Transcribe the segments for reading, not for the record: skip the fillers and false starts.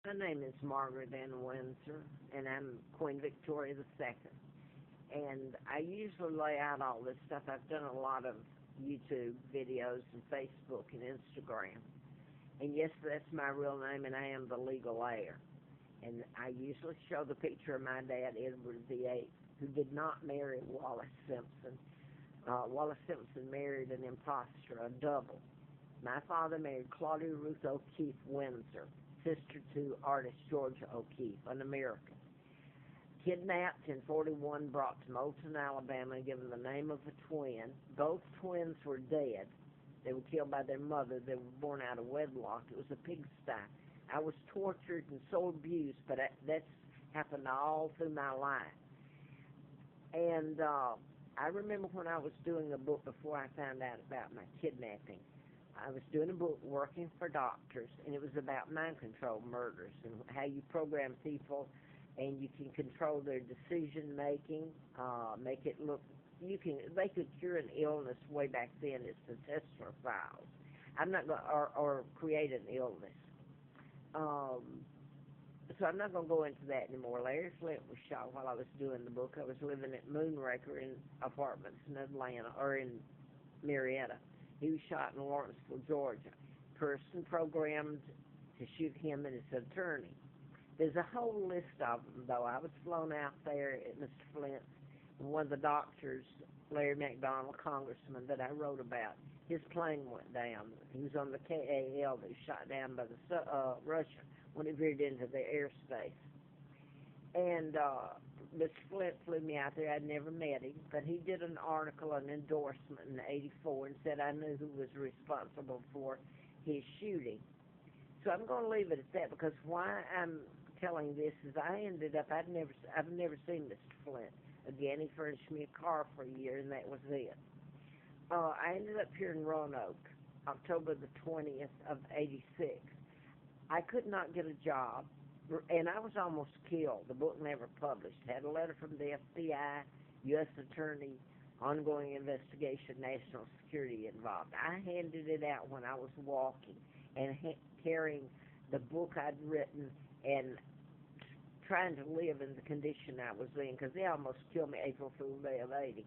My name is Margaret Ann Windsor, and I'm Queen Victoria II. And I usually lay out all this stuff. I've done a lot of YouTube videos and Facebook and Instagram. And yes, that's my real name, and I am the legal heir. And I usually show the picture of my dad, Edward VIII, who did not marry Wallace Simpson. Wallace Simpson married an impostor, a double. My father married Claudia Ruth O'Keefe Windsor, sister to artist Georgia O'Keefe, an American. Kidnapped in 41, brought to Moulton, Alabama, given the name of a twin. Both twins were dead. They were killed by their mother. They were born out of wedlock. It was a pigsty. I was tortured and so abused, but that's happened all through my life. And I remember when I was doing a book before I found out about my kidnapping. I was doing a book working for doctors, and it was about mind control murders and how you program people and you can control their decision making, make it look, they could cure an illness way back then. It's the Tesla files. I'm not going or create an illness. So I'm not going to go into that anymore. Larry Flint was shot while I was doing the book. I was living at Moonraker in apartments in Atlanta, or in Marietta. He was shot in Lawrenceville, Georgia. Person programmed to shoot him and his attorney. There's a whole list of them, though. I was flown out there at Mr. Flint's, and one of the doctors, Larry McDonald, congressman that I wrote about, his plane went down. He was on the KAL that was shot down by the Russia when it veered into their airspace. And Mr. Flint flew me out there. I'd never met him, but he did an article, an endorsement in '84, and said I knew who was responsible for his shooting. So I'm going to leave it at that, because why I'm telling this is I ended up, I've never seen Mr. Flint again. He furnished me a car for a year, and that was it. I ended up here in Roanoke, October the 20th of '86. I could not get a job, and I was almost killed. The book never published. Had a letter from the FBI, U.S. Attorney, ongoing investigation, national security involved. I handed it out when I was walking and carrying the book I'd written and trying to live in the condition I was in, because they almost killed me April Fool's Day of '80.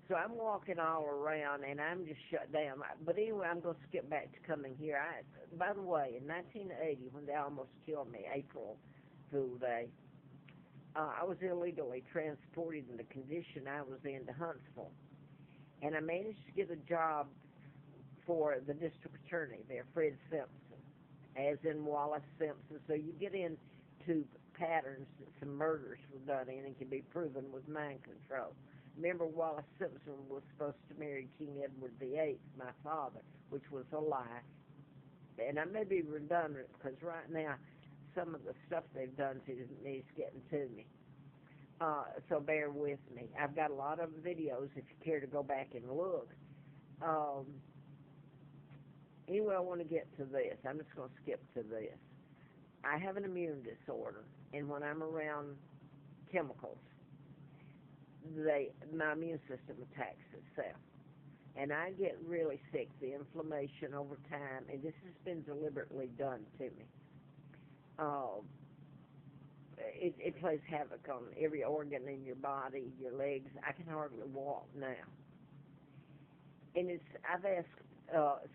So I'm walking all around, and I'm just shut down. But anyway, I'm going to skip back to coming here. By the way, in 1980, when they almost killed me, April Fool's Day, I was illegally transported in the condition I was in to Huntsville. And I managed to get a job for the district attorney there, Fred Simpson, as in Wallace Simpson. So you get into patterns that some murders were done in and can be proven with mind control. Remember, Wallace Simpson was supposed to marry King Edward VIII, my father, which was a lie. And I may be redundant, because right now, some of the stuff they've done to me is getting to me. So bear with me. I've got a lot of videos if you care to go back and look. Anyway, I want to get to this. I'm just going to skip to this. I have an immune disorder, and when I'm around chemicals, my immune system attacks itself. And I get really sick, the inflammation over time, and this has been deliberately done to me. It plays havoc on every organ in your body, your legs. I can hardly walk now. And I've asked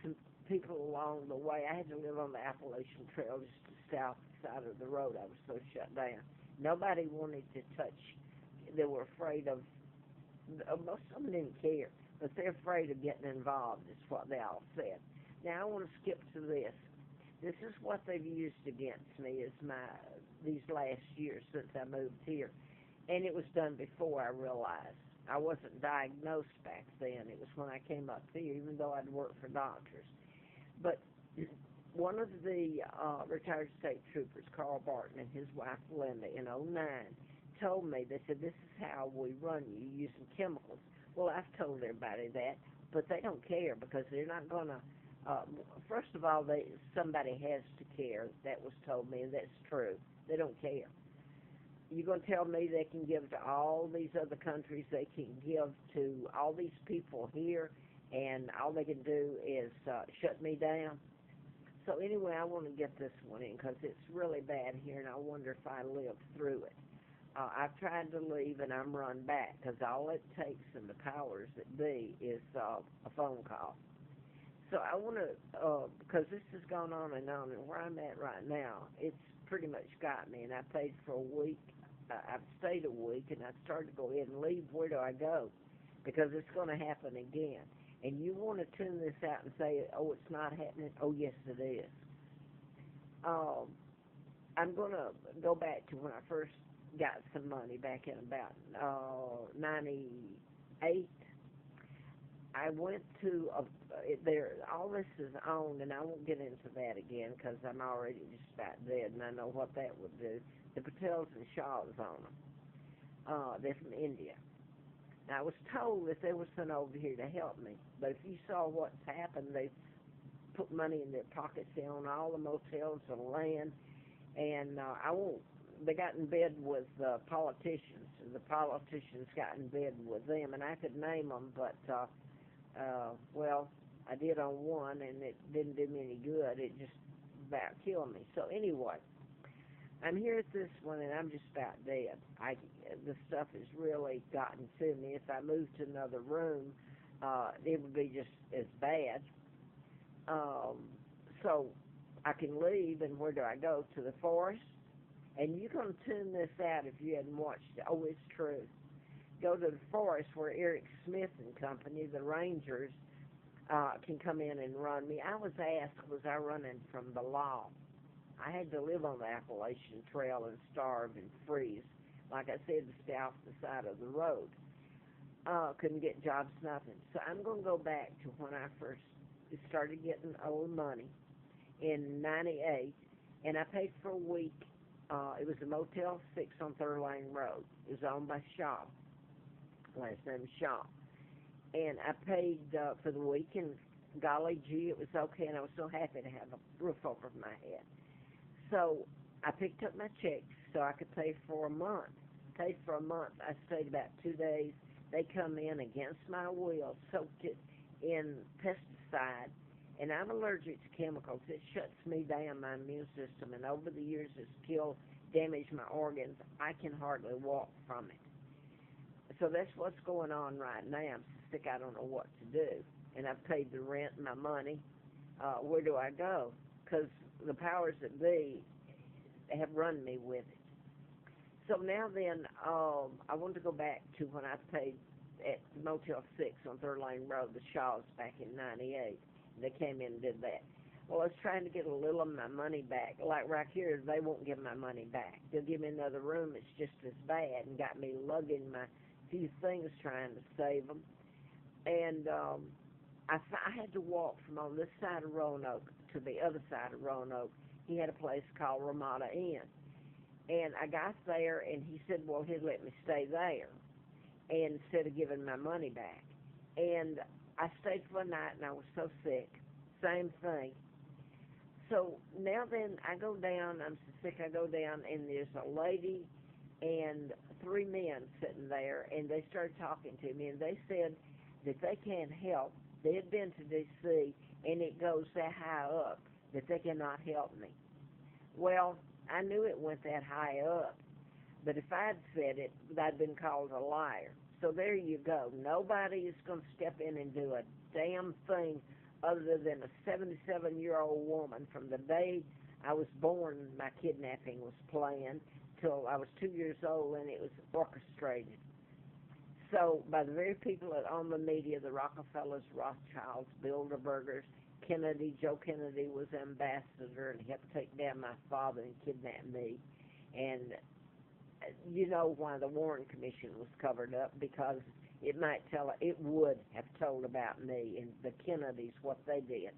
some people along the way. I had to live on the Appalachian Trail, just the south side of the road. I was so shut down. Nobody wanted to touch. They were afraid of, most of them didn't care, but they're afraid of getting involved, is what they all said. Now I want to skip to this. This is what they've used against me these last years since I moved here. And it was done before I realized. I wasn't diagnosed back then. It was when I came up here, even though I'd worked for doctors. But one of the retired state troopers, Carl Barton, and his wife Linda, in '09, told me, they said, this is how we run you, using chemicals. Well, I've told everybody that, but they don't care, because they're not going to, first of all, somebody has to care. That was told me, and that's true. They don't care. You're going to tell me they can give to all these other countries, they can give to all these people here, and all they can do is shut me down? So anyway, I want to get this one in because it's really bad here, and I wonder if I live through it. I've tried to leave, and I'm run back because all it takes in the powers that be is a phone call. So I want to, because this has gone on, and where I'm at right now, it's pretty much got me, and I paid for a week. I've stayed a week, and I started to go ahead and leave. Where do I go? Because it's going to happen again. And you want to tune this out and say, oh, it's not happening. Oh, yes, it is. I'm going to go back to when I first got some money back in about 98. I went to there. All this is owned, and I won't get into that again because I'm already just about dead, and I know what that would do. The Patels and Shaws own them. They're from India. Now, I was told that there was someone over here to help me, but if you saw what's happened, they put money in their pockets. They own all the motels and land, and I won't. They got in bed with politicians. The politicians got in bed with them, and I could name them, but well, I did on one, and it didn't do me any good. It just about killed me. So anyway, I'm here at this one, and I'm just about dead. The stuff has really gotten to me. If I moved to another room, it would be just as bad. So I can leave, and where do I go? To the forest? And you're going to tune this out if you hadn't watched it. Oh, it's true. Go to the forest where Eric Smith and company, the Rangers, can come in and run me. I was asked, was I running from the law? I had to live on the Appalachian Trail and starve and freeze. Like I said, to stay off the side of the road. Couldn't get jobs, nothing. So I'm going to go back to when I first started getting old money in 98, and I paid for a week. It was a Motel 6 on Third Lane Road. It was owned by Shaw. Last name is Shaw. And I paid for the week, and golly gee, it was okay, and I was so happy to have a roof over my head. So I picked up my checks so I could pay for a month. Paid for a month. I stayed about 2 days. They come in against my will, soaked it in pesticide, and I'm allergic to chemicals. It shuts me down, my immune system, and over the years it's damaged my organs. I can hardly walk from it. So that's what's going on right now. I'm sick. I don't know what to do. And I've paid the rent and my money. Where do I go? Because the powers that be have run me with it. So now then, I want to go back to when I paid at Motel 6 on Third Lane Road, the Shaws, back in 98. They came in and did that. Well, I was trying to get a little of my money back. Like right here, they won't give my money back. They'll give me another room that's just as bad, and got me lugging my few things trying to save them. And I had to walk from on this side of Roanoke to the other side of Roanoke. He had a place called Ramada Inn. And I got there, and he said, well, he'd let me stay there instead of giving my money back. And I stayed for a night, and I was so sick. Same thing. So now then, I go down. I'm so sick, I go down, and there's a lady and 3 men sitting there, and they started talking to me, and they said that they can't help. They had been to D.C., and it goes that high up that they cannot help me. Well, I knew it went that high up, but if I'd said it, I'd been called a liar. So there you go. Nobody is going to step in and do a damn thing other than a 77-year-old woman. From the day I was born, my kidnapping was planned till I was 2 years old, and it was orchestrated. So by the very people that own the media, the Rockefellers, Rothschilds, Bilderbergers, Kennedy, Joe Kennedy was ambassador and helped take down my father and kidnap me. And you know why the Warren Commission was covered up, because it would have told about me and the Kennedys, what they did.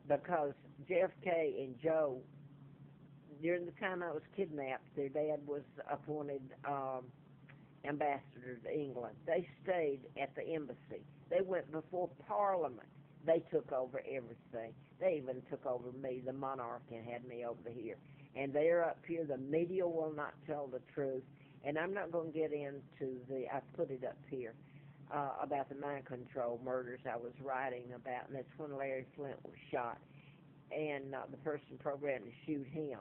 Because JFK and Joe, during the time I was kidnapped, their dad was appointed ambassador to England. They stayed at the embassy. They went before Parliament. They took over everything. They even took over me, the monarch, and had me over here. And they're up here. The media will not tell the truth. And I'm not going to get into I put it up here, about the mind control murders I was writing about, and that's when Larry Flint was shot. and the person programmed to shoot him.